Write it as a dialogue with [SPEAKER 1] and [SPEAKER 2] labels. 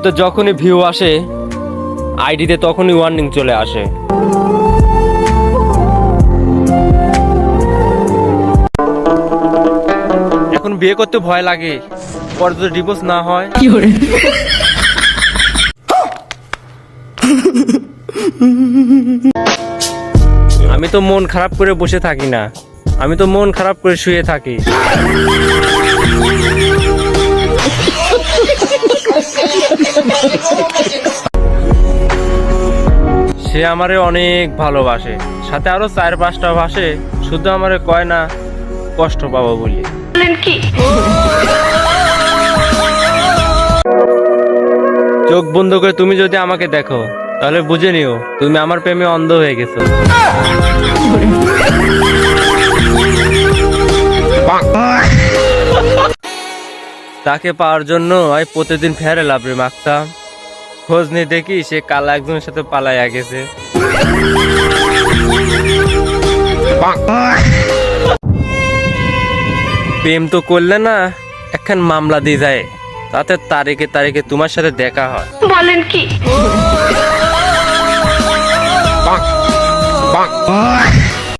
[SPEAKER 1] ভিডিওতে যখনই ভিউ আসে আইডিতে তখনই ওয়ার্নিং চলে আসে। এখন বিয়ে করতে ভয় লাগে, পরে যদি ডিভোর্স না হয়। আমি তো মন খারাপ করে বসে থাকি না, আমি তো মন খারাপ করে শুয়ে থাকি। সে আমারে অনেক ভালোবাসে, সাথে আরো 4-5টা ভাসে, শুধু আমারে কয় না কষ্ট পাবো বলি। চোখ বন্ধ করে তুমি যদি আমাকে দেখো তাহলে বুঝে নিও তুমি আমার প্রেমে অন্ধ হয়ে গেছো। তাকে পাওয়ার জন্য আমি প্রতিদিন ফেরে লাভরে মাখতাম, খোঁজ নিয়ে দেখি সে কালা একজনের সাথে পালাইয়া গেছে। প্রেম তো করলে না, এখন মামলা দিয়ে যায়, তাতে তারিখে তারিখে তোমার সাথে দেখা হয়।
[SPEAKER 2] বলেন কি?